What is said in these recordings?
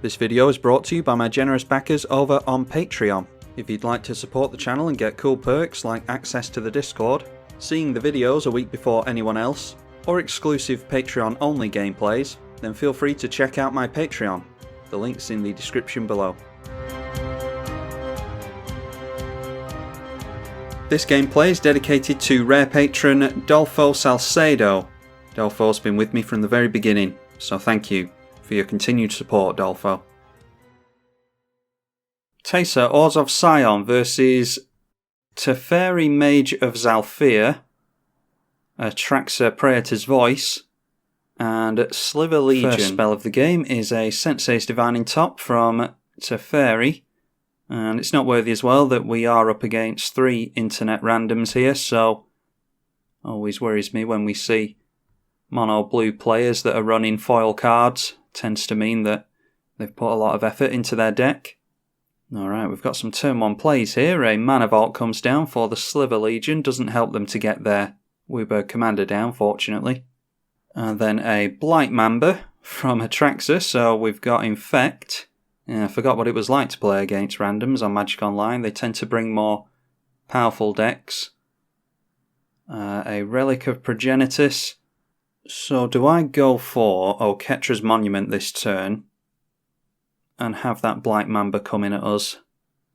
This video is brought to you by my generous backers over on Patreon. If you'd like to support the channel and get cool perks like access to the Discord, seeing the videos a week before anyone else, or exclusive Patreon only gameplays, then feel free to check out my Patreon. The link's in the description below. This gameplay is dedicated to rare patron Zhalfir Salcedo. Zhalfir's been with me from the very beginning, so thank you for your continued support, Zhalfir. Teysa Ozhov Scion versus Teferi Mage of Zhalfir, Atraxa Praetors voice, and Sliver Legion. First spell of the game is a Sensei's Divining Top from Teferi, and it's noteworthy as well that we are up against 3 internet randoms here, so always worries me when we see mono blue players that are running foil cards. Tends to mean that they've put a lot of effort into their deck. Alright, we've got some turn 1 plays here. A Mana Vault comes down for the Sliver Legion. Doesn't help them to get their Wooburg commander down, fortunately. And then a Blight Mamba from Atraxa, so we've got Infect. I forgot what it was like to play against randoms on Magic Online. They tend to bring more powerful decks. A Relic of Progenitus. So do I go for Oketra's Monument this turn and have that Blight Mamba coming at us?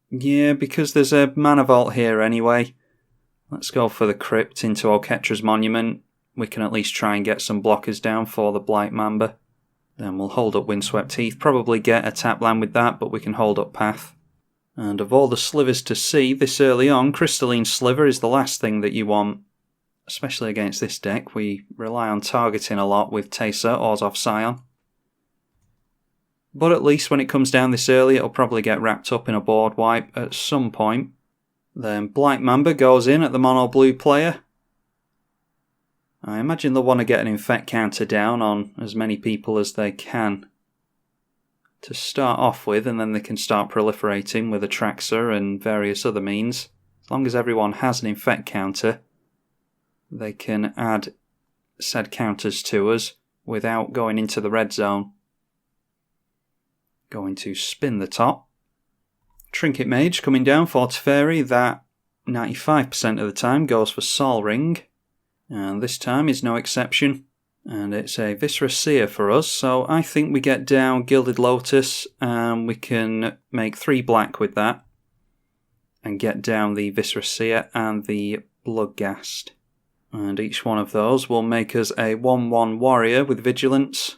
Yeah, because there's a Mana Vault here anyway. Let's go for the Crypt into Oketra's Monument. We can at least try and get some blockers down for the Blight Mamba. Then we'll hold up Windswept Heath, probably get a tap land with that, but we can hold up Path. And of all the slivers to see this early on, Crystalline Sliver is the last thing that you want. Especially against this deck, we rely on targeting a lot with Teysa Ozhov Scion. But at least when it comes down this early, it'll probably get wrapped up in a board wipe at some point. Then Blight Mamba goes in at the mono blue player. I imagine they'll want to get an Infect counter down on as many people as they can to start off with, and then they can start proliferating with Atraxa and various other means. As long as everyone has an Infect counter, they can add said counters to us without going into the red zone. Going to spin the top. Trinket Mage coming down for Teferi. That 95% of the time goes for Sol Ring. And this time is no exception. And it's a Viscera Seer for us. So I think we get down Gilded Lotus and we can make 3 black with that. And get down the Viscera Seer and the Bloodghast. And each one of those will make us a 1/1 warrior with vigilance,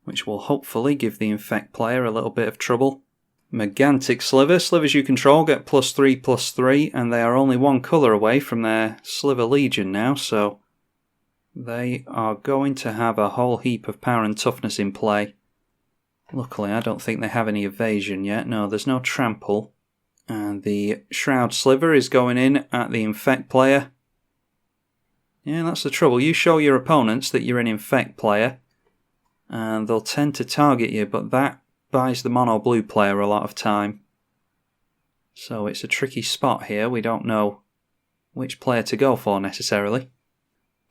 which will hopefully give the Infect player a little bit of trouble. Megantic Sliver. Slivers you control get +3/+3, and they are only 1 colour away from their Sliver Legion now, so they are going to have a whole heap of power and toughness in play. Luckily, I don't think they have any evasion yet. No, there's no trample. And the Shroud Sliver is going in at the Infect player. Yeah, that's the trouble. You show your opponents that you're an Infect player, and they'll tend to target you, but that buys the mono blue player a lot of time. So it's a tricky spot here. We don't know which player to go for necessarily.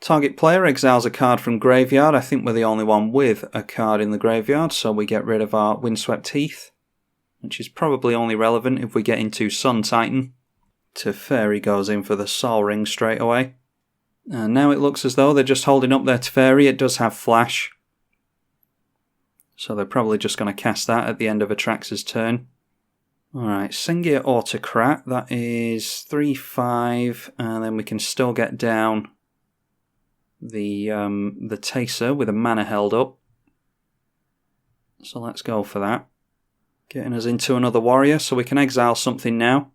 Target player exiles a card from graveyard. I think we're the only one with a card in the graveyard, so we get rid of our Windswept Heath, which is probably only relevant if we get into Sun Titan. Teferi goes in for the Sol Ring straight away. And now it looks as though they're just holding up their Teferi. It does have flash, so they're probably just going to cast that at the end of Atraxa's turn. Alright, Sengir Autocrat, that is 3/5, and then we can still get down the Teysa with a mana held up. So let's go for that. Getting us into another warrior, so we can exile something now.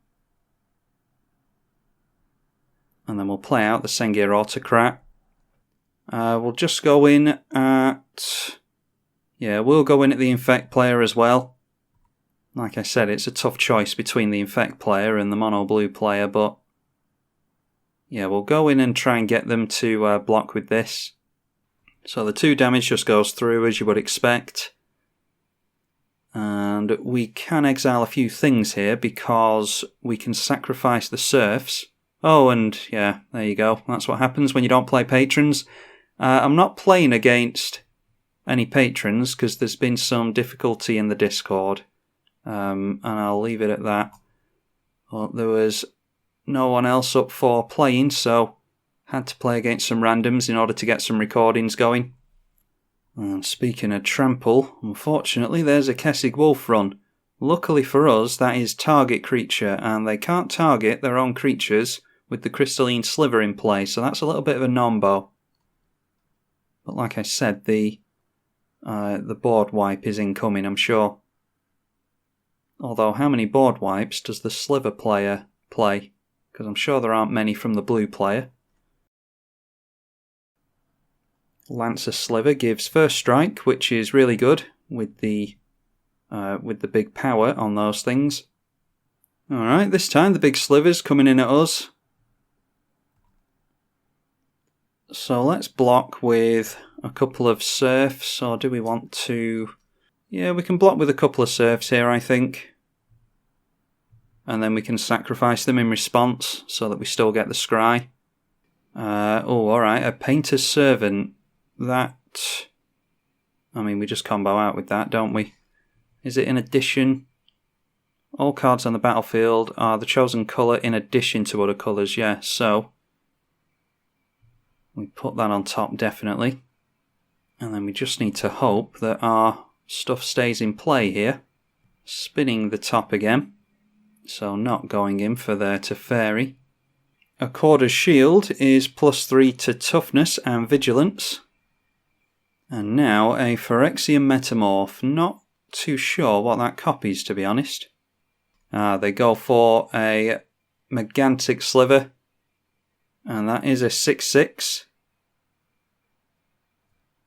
And then we'll play out the Sengir Autocrat. We'll just go in at... Yeah, we'll go in at the Infect player as well. Like I said, it's a tough choice between the Infect player and the mono blue player, but... Yeah, we'll go in and try and get them to block with this. So the 2 damage just goes through as you would expect. And we can exile a few things here because we can sacrifice the serfs. Oh, and yeah, there you go. That's what happens when you don't play patrons. I'm not playing against any patrons because there's been some difficulty in the Discord. And I'll leave it at that. Well, there was no one else up for playing, so had to play against some randoms in order to get some recordings going. And speaking of trample, unfortunately there's a Kessig Wolf run. Luckily for us, that is target creature, and they can't target their own creatures with the crystalline sliver in play, so that's a little bit of a nombo. But like I said, the board wipe is incoming, I'm sure. Although, how many board wipes does the sliver player play? Because I'm sure there aren't many from the blue player. Lancer Sliver gives first strike, which is really good with the big power on those things. Alright, this time the big Sliver's coming in at us. So let's block with a couple of serfs, or do we want to... Yeah, we can block with a couple of serfs here, I think. And then we can sacrifice them in response so that we still get the scry. Oh, alright, a Painter's Servant. That... I mean, we just combo out with that, don't we? Is it in addition? All cards on the battlefield are the chosen colour in addition to other colours, yeah, so... we put that on top, definitely. And then we just need to hope that our stuff stays in play here. Spinning the top again. So not going in for the Teferi. A Corder's Shield is +3 to Toughness and Vigilance. And now a Phyrexian Metamorph. Not too sure what that copies, to be honest. They go for a Megantic Sliver. And that is a 6/6.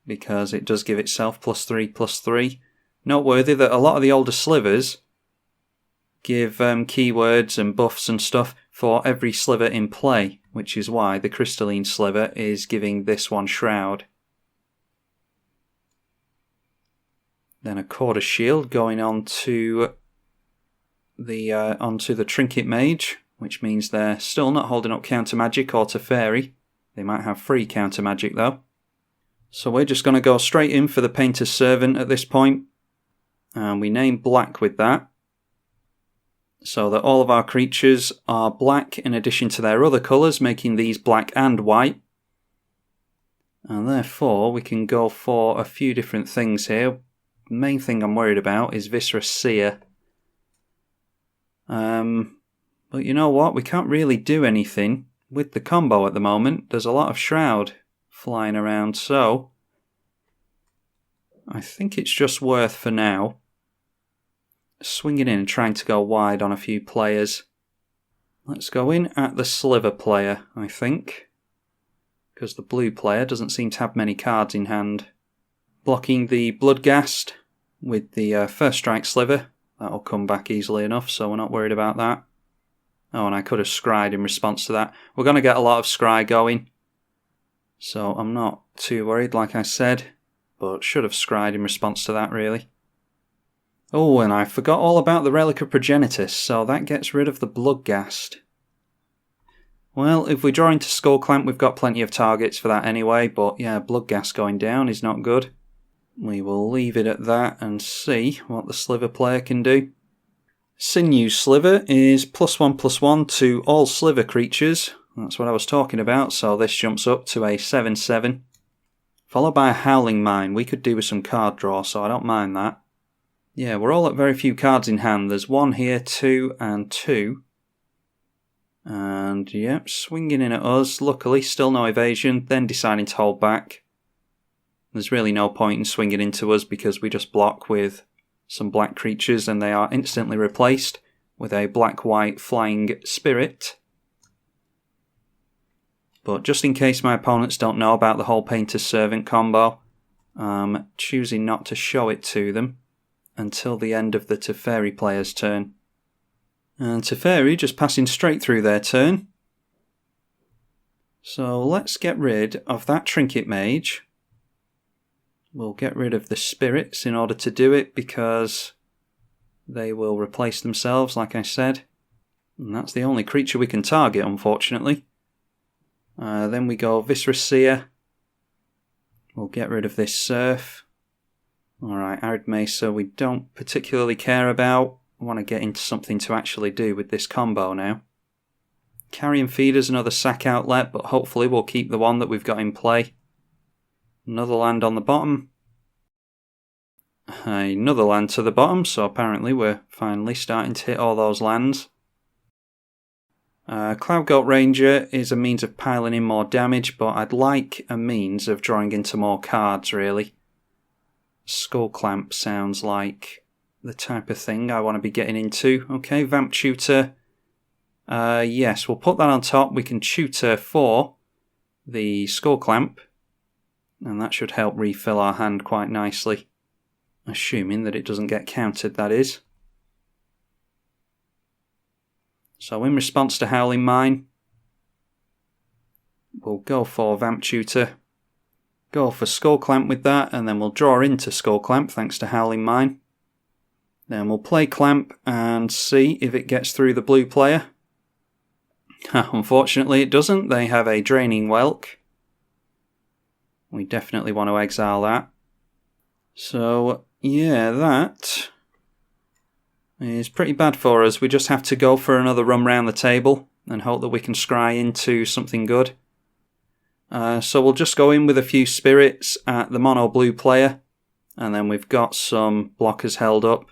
Because it does give itself +3/+3. Noteworthy that a lot of the older slivers give keywords and buffs and stuff for every sliver in play, which is why the crystalline sliver is giving this one Shroud. Then a Corder's Shield going onto the Trinket Mage, which means they're still not holding up counter magic or Teferi. They might have free counter magic though. So we're just going to go straight in for the Painter's Servant at this point. And we name black with that. So that all of our creatures are black in addition to their other colours, making these black and white. And therefore we can go for a few different things here. The main thing I'm worried about is Viscerous Seer. But you know what? We can't really do anything with the combo at the moment. There's a lot of Shroud flying around, so I think it's just worth for now swinging in and trying to go wide on a few players. Let's go in at the Sliver player, I think, because the blue player doesn't seem to have many cards in hand. Blocking the Bloodghast with the first strike Sliver. That'll come back easily enough, so we're not worried about that. Oh, and I could have scryed in response to that. We're going to get a lot of scry going, so I'm not too worried, like I said, but should have scryed in response to that, really. Oh, and I forgot all about the Relic of Progenitus, so that gets rid of the Bloodghast. Well, if we draw into Skullclamp, we've got plenty of targets for that anyway, but yeah, Bloodghast going down is not good. We will leave it at that and see what the Sliver player can do. Sinew Sliver is +1/+1 to all Sliver creatures. That's what I was talking about, so this jumps up to a 7/7. Followed by a Howling Mine. We could do with some card draw, so I don't mind that. Yeah, we're all at very few cards in hand. There's 1 here, 2 and 2. And yep, swinging in at us. Luckily, still no evasion, then deciding to hold back. There's really no point in swinging into us because we just block with some black creatures and they are instantly replaced with a black-white flying spirit. But just in case my opponents don't know about the whole Painter's Servant combo, I'm choosing not to show it to them until the end of the Teferi player's turn. And Teferi just passing straight through their turn. So let's get rid of that Trinket Mage. We'll get rid of the spirits in order to do it because they will replace themselves, like I said. And that's the only creature we can target, unfortunately. Then we go Viscera Seer. We'll get rid of this Surf. Alright, Arid Mesa we don't particularly care about. I want to get into something to actually do with this combo now. Carrion Feeder's another sack outlet, but hopefully we'll keep the one that we've got in play. Another land on the bottom. Another land to the bottom, so apparently we're finally starting to hit all those lands. Cloud Goat Ranger is a means of piling in more damage, but I'd like a means of drawing into more cards, really. Skull Clamp sounds like the type of thing I want to be getting into. Okay, Vamp Tutor. Yes, we'll put that on top. We can tutor for the Skull Clamp, and that should help refill our hand quite nicely. Assuming that it doesn't get countered, that is. So in response to Howling Mine, we'll go for Vamp Tutor, go for Skull Clamp with that, and then we'll draw into Skull Clamp thanks to Howling Mine. Then we'll play Clamp and see if it gets through the blue player. Unfortunately it doesn't, they have a Draining Whelk. We definitely want to exile that. So yeah, that is pretty bad for us. We just have to go for another run round the table and hope that we can scry into something good. So we'll just go in with a few spirits at the mono blue player, and then we've got some blockers held up.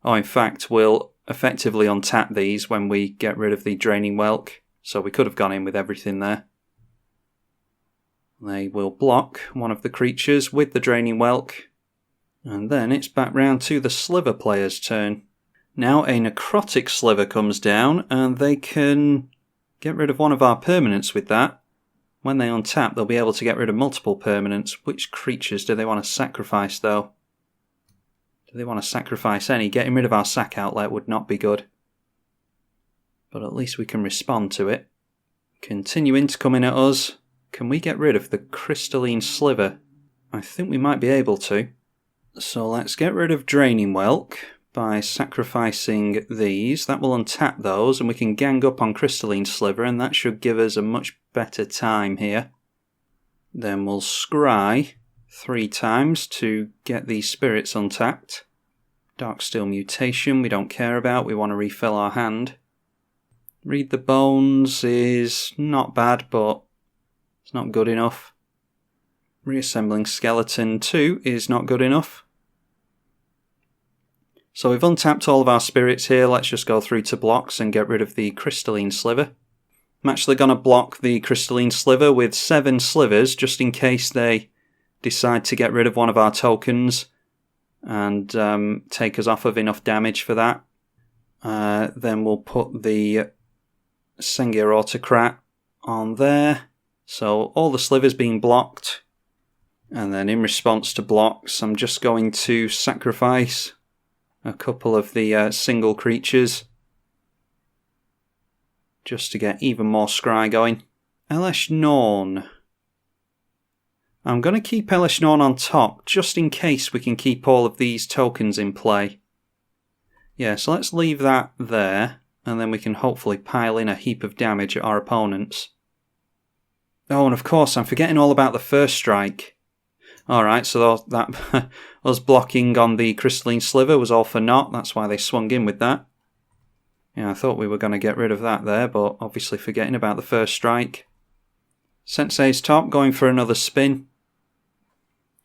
Oh, in fact, we'll effectively untap these when we get rid of the Draining Whelk, so we could have gone in with everything there. They will block one of the creatures with the Draining Whelk, and then it's back round to the Sliver player's turn. Now a Necrotic Sliver comes down, and they can get rid of one of our permanents with that. When they untap, they'll be able to get rid of multiple permanents. Which creatures do they want to sacrifice, though? Do they want to sacrifice any? Getting rid of our sack outlet would not be good. But at least we can respond to it. Continuing to come in at us. Can we get rid of the Crystalline Sliver? I think we might be able to. So let's get rid of Draining Whelk by sacrificing these. That will untap those, and we can gang up on Crystalline Sliver, and that should give us a much better time here. Then we'll scry 3 times to get these spirits untapped. Darksteel Mutation we don't care about, we want to refill our hand. Read the Bones is not bad, but it's not good enough. Reassembling Skeleton 2 is not good enough. So we've untapped all of our spirits here. Let's just go through to blocks and get rid of the Crystalline Sliver. I'm actually going to block the Crystalline Sliver with 7 slivers, just in case they decide to get rid of one of our tokens and take us off of enough damage for that. Then we'll put the Sengir Autocrat on there. So all the slivers being blocked. And then in response to blocks, I'm just going to sacrifice a couple of the single creatures just to get even more scry going. Elesh Norn. I'm going to keep Elesh Norn on top just in case we can keep all of these tokens in play. Yeah, so let's leave that there, and then we can hopefully pile in a heap of damage at our opponents. Oh, and of course I'm forgetting all about the first strike. Alright, so that us blocking on the Crystalline Sliver was all for naught. That's why they swung in with that. Yeah, I thought we were going to get rid of that there, but obviously forgetting about the first strike. Sensei's top, going for another spin.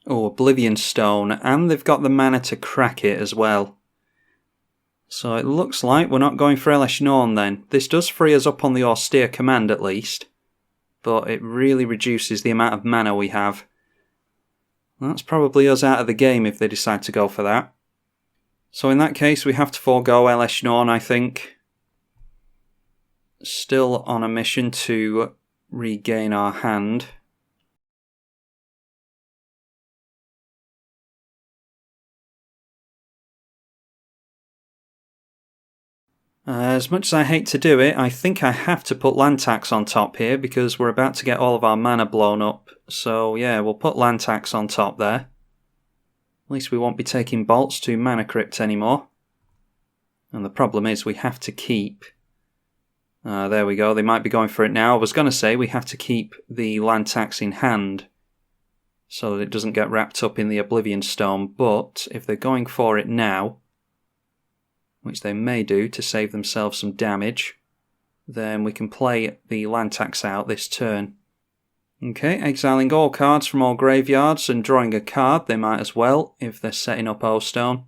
Oh, Oblivion Stone, and they've got the mana to crack it as well. So it looks like we're not going for Elesh Norn then. This does free us up on the Austere Command at least, but it really reduces the amount of mana we have. That's probably us out of the game if they decide to go for that. So in that case we have to forego Elesh Norn, I think. Still on a mission to regain our hand. As much as I hate to do it, I think I have to put land tax on top here because we're about to get all of our mana blown up. So yeah, we'll put land tax on top there. At least we won't be taking bolts to Mana Crypt anymore. And the problem is we have to keep... there we go, they might be going for it now. I was going to say we have to keep the land tax in hand so that it doesn't get wrapped up in the Oblivion Stone, but if they're going for it now, which they may do to save themselves some damage, then we can play the land tax out this turn. Okay, exiling all cards from all graveyards and drawing a card, they might as well if they're setting up O-Stone.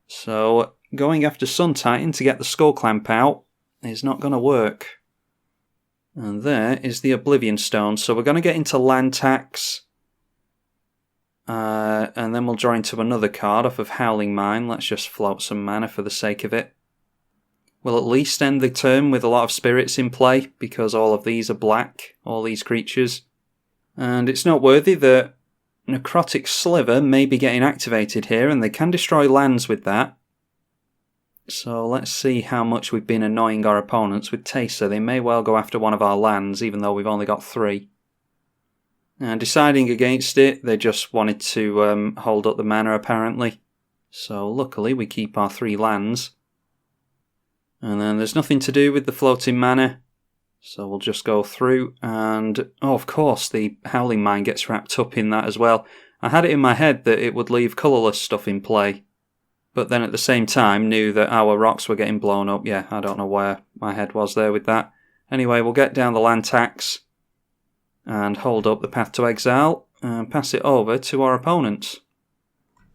So, going after Sun Titan to get the Skull Clamp out is not going to work. And there is the Oblivion Stone. So we're going to get into land tax. And then we'll draw into another card off of Howling Mine. Let's just float some mana for the sake of it. We'll at least end the turn with a lot of spirits in play, because all of these are black, all these creatures. And it's noteworthy that Necrotic Sliver may be getting activated here, and they can destroy lands with that. So let's see how much we've been annoying our opponents with Teysa. They may well go after one of our lands, even though we've only got 3. And deciding against it, they just wanted to hold up the mana apparently. So luckily we keep our 3 lands. And then there's nothing to do with the floating mana. So we'll just go through and... oh, of course, the Howling Mine gets wrapped up in that as well. I had it in my head that it would leave colourless stuff in play. But then at the same time knew that our rocks were getting blown up. Yeah, I don't know where my head was there with that. Anyway, we'll get down the land tax and hold up the Path to Exile and pass it over to our opponents.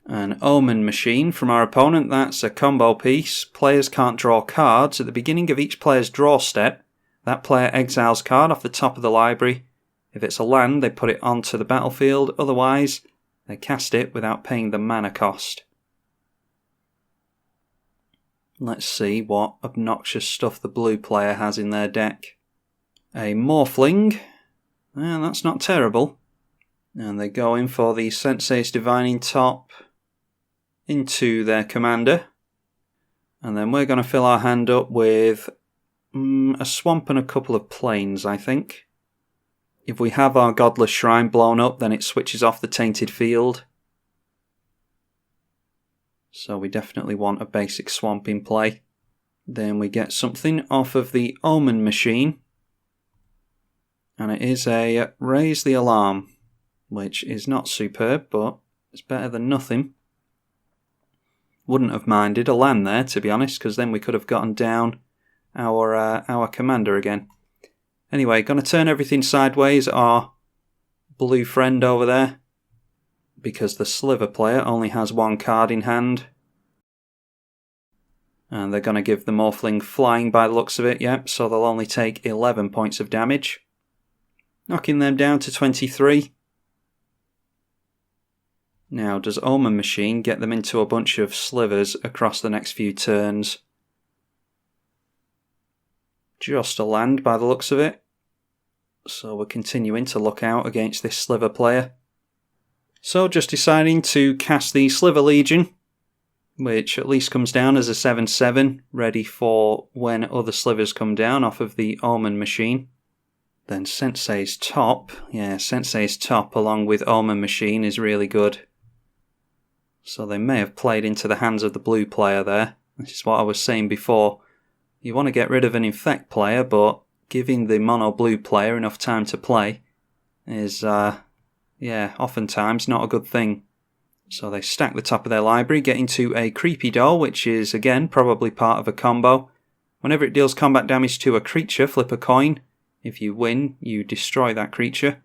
An Omen Machine from our opponent, that's a combo piece. Players can't draw cards. At the beginning of each player's draw step, that player exiles card off the top of the library. If it's a land, they put it onto the battlefield. Otherwise, they cast it without paying the mana cost. Let's see what obnoxious stuff the blue player has in their deck. A Morphling. Well, that's not terrible. And they go in for the Sensei's Divining Top into their commander. And then we're going to fill our hand up with a swamp and a couple of plains, I think. If we have our Godless Shrine blown up, then it switches off the Tainted Field. So we definitely want a basic swamp in play. Then we get something off of the Omen Machine. And it is a Raise the Alarm, which is not superb, but it's better than nothing. Wouldn't have minded a land there, to be honest, because then we could have gotten down our commander again. Anyway, going to turn everything sideways, our blue friend over there, because the Sliver player only has 1 card in hand. And they're going to give the Morphling flying by the looks of it, yep, so they'll only take 11 points of damage. Knocking them down to 23. Now, does Omen Machine get them into a bunch of slivers across the next few turns? Just a land by the looks of it. So we're continuing to look out against this Sliver player. So just deciding to cast the Sliver Legion, which at least comes down as a 7/7, ready for when other slivers come down off of the Omen Machine. Then Sensei's Top. Yeah, Sensei's Top along with Omen Machine is really good. So they may have played into the hands of the blue player there. This is what I was saying before. You want to get rid of an Infect player, but giving the mono blue player enough time to play is, oftentimes not a good thing. So they stack the top of their library, get into a Creepy Doll, which is, again, probably part of a combo. Whenever it deals combat damage to a creature, flip a coin. If you win, you destroy that creature.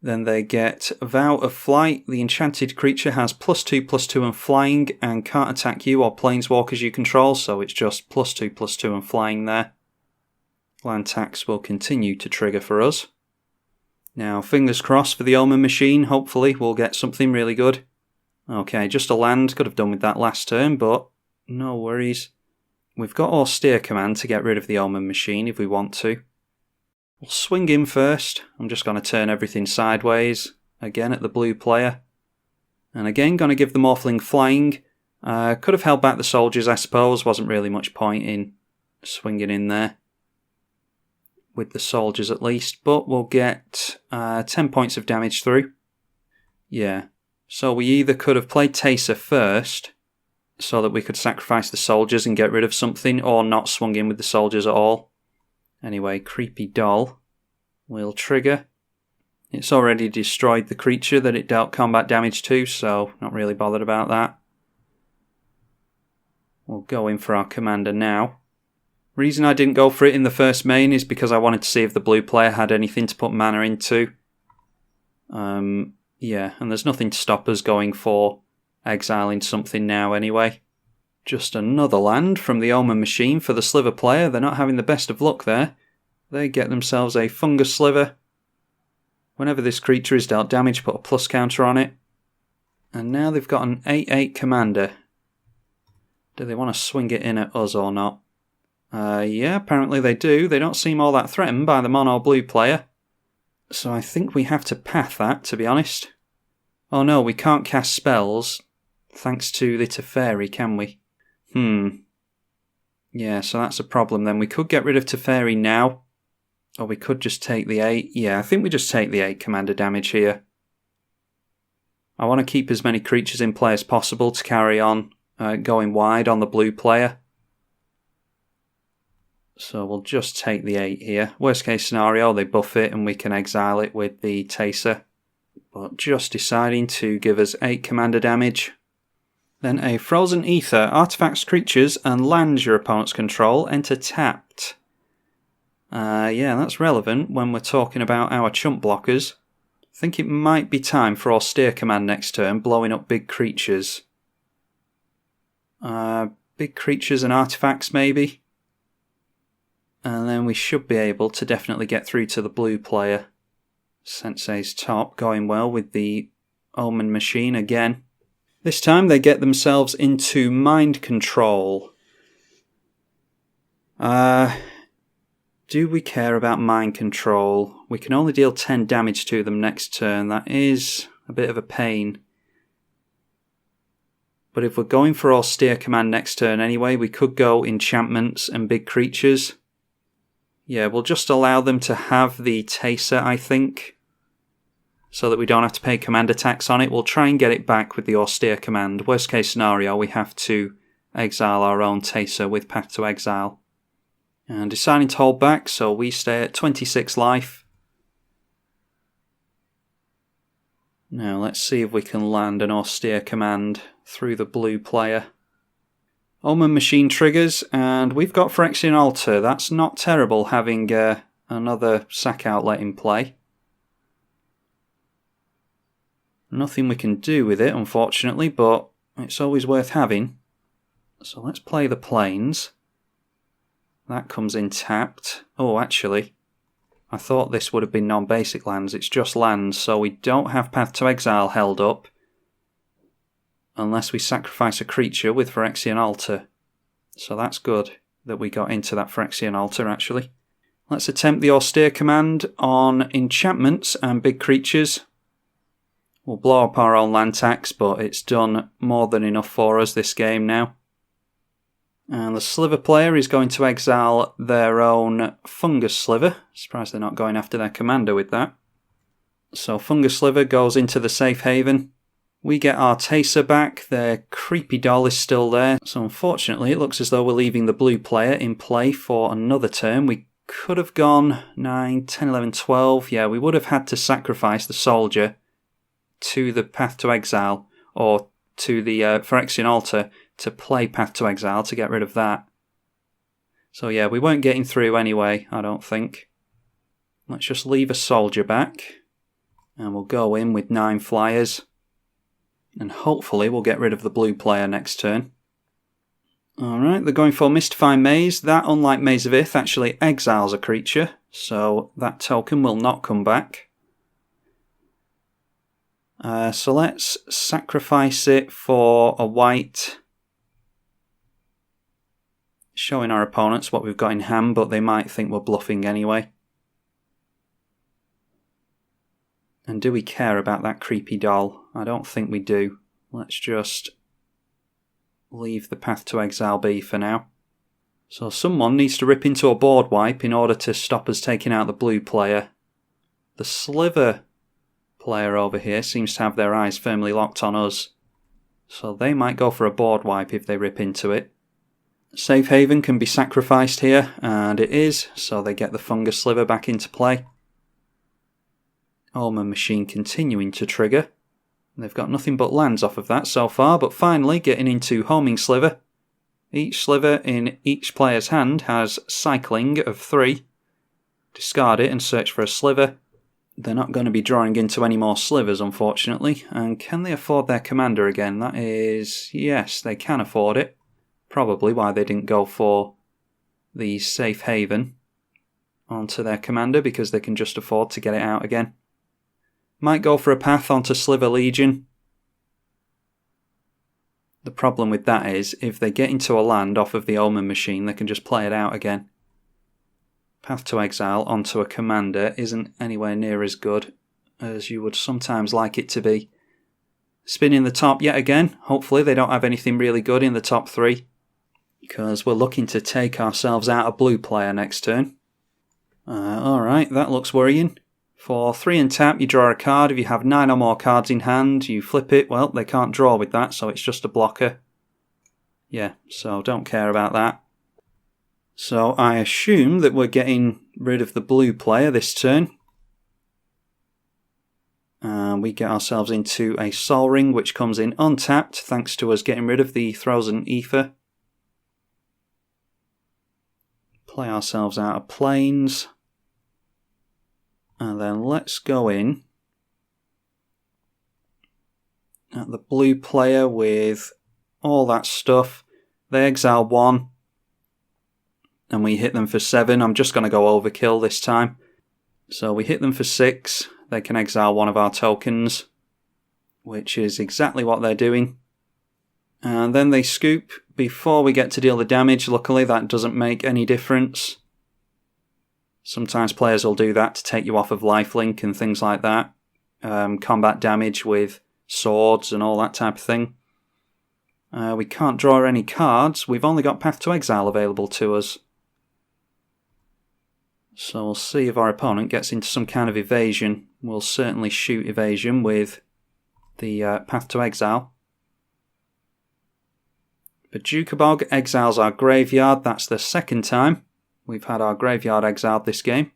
Then they get Vow of Flight. The enchanted creature has +2/+2 and flying and can't attack you or planeswalkers you control, so it's just +2/+2 and flying there. Land tax will continue to trigger for us. Now, fingers crossed for the Omen Machine. Hopefully we'll get something really good. Okay, just a land. Could have done with that last turn, but no worries. We've got Austere Command to get rid of the Omen Machine if we want to. We'll swing in first. I'm just going to turn everything sideways. Again at the blue player. And again, going to give the Morphling flying. Could have held back the soldiers, I suppose. Wasn't really much point in swinging in there. With the soldiers at least. But we'll get 10 points of damage through. Yeah. So we either could have played Teysa first so that we could sacrifice the soldiers and get rid of something, or not swung in with the soldiers at all. Anyway, Creepy Doll will trigger. It's already destroyed the creature that it dealt combat damage to, so not really bothered about that. We'll go in for our commander now. Reason I didn't go for it in the first main is because I wanted to see if the blue player had anything to put mana into. Yeah, and there's nothing to stop us going for exiling something now anyway. Just another land from the Omen Machine for the Sliver player. They're not having the best of luck there. They get themselves a Fungus Sliver. Whenever this creature is dealt damage, put a plus counter on it. And now they've got an 8/8 commander. Do they want to swing it in at us or not? Yeah, apparently they do. They don't seem all that threatened by the mono blue player. So I think we have to path that, to be honest. Oh no, we can't cast spells thanks to the Teferi, can we? Yeah, so that's a problem then. We could get rid of Teferi now. Or we could just take the 8. Yeah, I think we just take the 8 commander damage here. I want to keep as many creatures in play as possible to carry on going wide on the blue player. So we'll just take the 8 here. Worst case scenario, they buff it and we can exile it with the Teysa. But just deciding to give us 8 commander damage. Then a Frozen Ether. Artifacts, creatures and lands your opponents control enter tapped. Yeah, that's relevant when we're talking about our chump blockers. I think it might be time for Austere Command next turn, blowing up big creatures. Big creatures and artifacts maybe. And then we should be able to definitely get through to the blue player. Sensei's top, going well with the Omen Machine again. This time they get themselves into mind control. Do we care about mind control? We can only deal 10 damage to them next turn. That is a bit of a pain. But if we're going for Austere Command next turn anyway, we could go enchantments and big creatures. Yeah, we'll just allow them to have the Teysa, I think, so that we don't have to pay command attacks on it. We'll try and get it back with the Austere Command. Worst case scenario, we have to exile our own Teysa with Path to Exile. And deciding to hold back, so we stay at 26 life. Now let's see if we can land an Austere Command through the blue player. Omen Machine triggers, and we've got Phyrexian Altar. That's not terrible having another sack outlet in play. Nothing we can do with it, unfortunately, but it's always worth having. So let's play the Plains. That comes in tapped. Oh, actually, I thought this would have been non-basic lands. It's just lands, so we don't have Path to Exile held up. Unless we sacrifice a creature with Phyrexian Altar. So that's good that we got into that Phyrexian Altar, actually. Let's attempt the Austere Command on enchantments and big creatures. We'll blow up our own land tax, but it's done more than enough for us this game now. And the Sliver player is going to exile their own Fungus Sliver. Surprised they're not going after their commander with that. So Fungus Sliver goes into the safe haven. We get our Teysa back, their Creepy Doll is still there, so unfortunately it looks as though we're leaving the blue player in play for another turn. We could have gone 9, 10, 11, 12, yeah, we would have had to sacrifice the soldier to the Path to Exile, or to the Phyrexian Altar to play Path to Exile to get rid of that. So yeah, we weren't getting through anyway, I don't think. Let's just leave a soldier back, and we'll go in with 9 flyers. And hopefully we'll get rid of the blue player next turn. Alright, they're going for Mystify Maze. That, unlike Maze of Ith, actually exiles a creature, so that token will not come back. So let's sacrifice it for a white. Showing our opponents what we've got in hand, but they might think we're bluffing anyway. And do we care about that Creepy Doll? I don't think we do. Let's just leave the Path to Exile be for now. So someone needs to rip into a board wipe in order to stop us taking out the blue player. The Sliver player over here seems to have their eyes firmly locked on us. So they might go for a board wipe if they rip into it. Safe Haven can be sacrificed here, and it is, so they get the Fungus Sliver back into play. Omen Machine continuing to trigger. They've got nothing but lands off of that so far, but finally getting into Homing Sliver. Each sliver in each player's hand has cycling of 3. Discard it and search for a sliver. They're not going to be drawing into any more slivers, unfortunately. And can they afford their commander again? That is, yes, they can afford it. Probably why they didn't go for the Safe Haven onto their commander, because they can just afford to get it out again. Might go for a path onto Sliver Legion. The problem with that is, if they get into a land off of the Omen Machine, they can just play it out again. Path to Exile onto a commander isn't anywhere near as good as you would sometimes like it to be. Spinning the top yet again. Hopefully they don't have anything really good in the top 3, because we're looking to take ourselves out a blue player next turn. Alright, that looks worrying. For 3 and tap, you draw a card. If you have 9 or more cards in hand, you flip it. Well, they can't draw with that, so it's just a blocker. Yeah, so don't care about that. So I assume that we're getting rid of the blue player this turn. And we get ourselves into a Sol Ring, which comes in untapped, thanks to us getting rid of the Frozen Ether. Play ourselves out of Plains. And then let's go in at the blue player with all that stuff. They exile 1. And we hit them for 7. I'm just going to go overkill this time. So we hit them for 6. They can exile 1 of our tokens, which is exactly what they're doing. And then they scoop before we get to deal the damage. Luckily, that doesn't make any difference. Sometimes players will do that to take you off of lifelink and things like that. Combat damage with swords and all that type of thing. We can't draw any cards. We've only got Path to Exile available to us. So we'll see if our opponent gets into some kind of evasion. We'll certainly shoot evasion with the Path to Exile. But Jukabog exiles our graveyard. That's the second time we've had our graveyard exiled this game.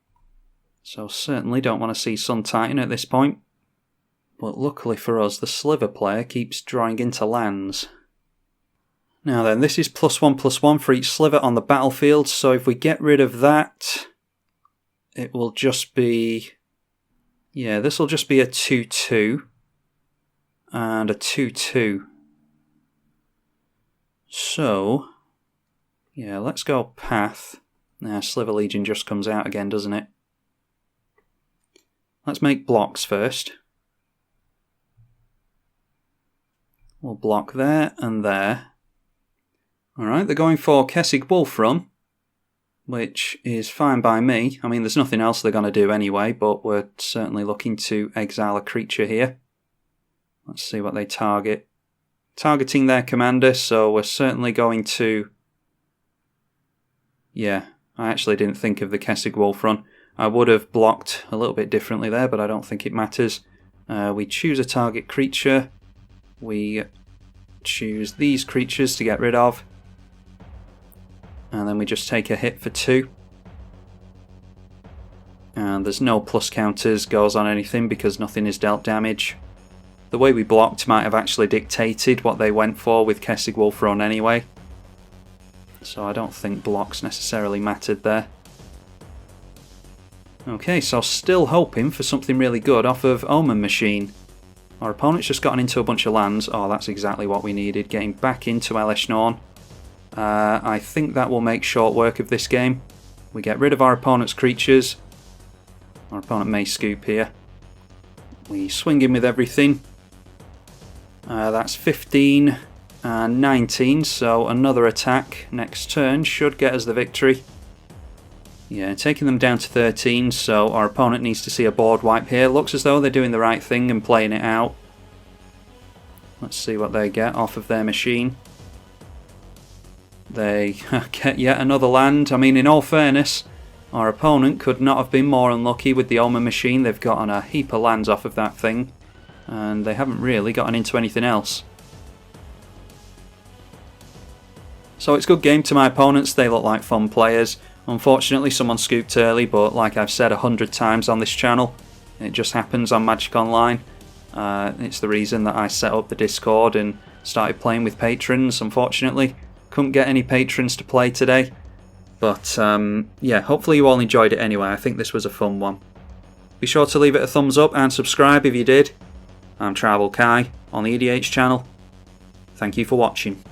So certainly don't want to see Sun Titan at this point. But luckily for us, the Sliver player keeps drawing into lands. Now then, this is +1/+1 for each Sliver on the battlefield. So if we get rid of that, it will just be... yeah, this will just be a 2/2. And a 2/2. So, yeah, let's go Path. Now, Sliver Legion just comes out again, doesn't it? Let's make blocks first. We'll block there and there. Alright, they're going for Kessig Wolfram, which is fine by me. I mean, there's nothing else they're going to do anyway, but we're certainly looking to exile a creature here. Let's see what they target. Targeting their commander, so we're certainly going to... yeah, I actually didn't think of the Kessig Wolfram. I would have blocked a little bit differently there, but I don't think it matters. We choose a target creature. We choose these creatures to get rid of. And then we just take a hit for 2. And there's no plus counters goes on anything because nothing is dealt damage. The way we blocked might have actually dictated what they went for with Kessig Wolfram anyway. So I don't think blocks necessarily mattered there. Okay, so still hoping for something really good off of Omen Machine. Our opponent's just gotten into a bunch of lands. Oh, that's exactly what we needed. Getting back into Elesh Norn. I think that will make short work of this game. We get rid of our opponent's creatures. Our opponent may scoop here. We swing in with everything. That's 15 and 19, so another attack next turn should get us the victory. Yeah, taking them down to 13, so our opponent needs to see a board wipe here. Looks as though they're doing the right thing and playing it out. Let's see what they get off of their machine. They get yet another land. I mean, in all fairness, our opponent could not have been more unlucky with the Omen Machine. They've gotten a heap of lands off of that thing, and they haven't really gotten into anything else. So it's good game to my opponents, they look like fun players. Unfortunately someone scooped early, but like I've said 100 times on this channel, it just happens on Magic Online. It's the reason that I set up the Discord and started playing with patrons. Unfortunately, couldn't get any patrons to play today. But yeah, hopefully you all enjoyed it anyway. I think this was a fun one. Be sure to leave it a thumbs up and subscribe if you did. I'm tribalkai on the EDH channel. Thank you for watching.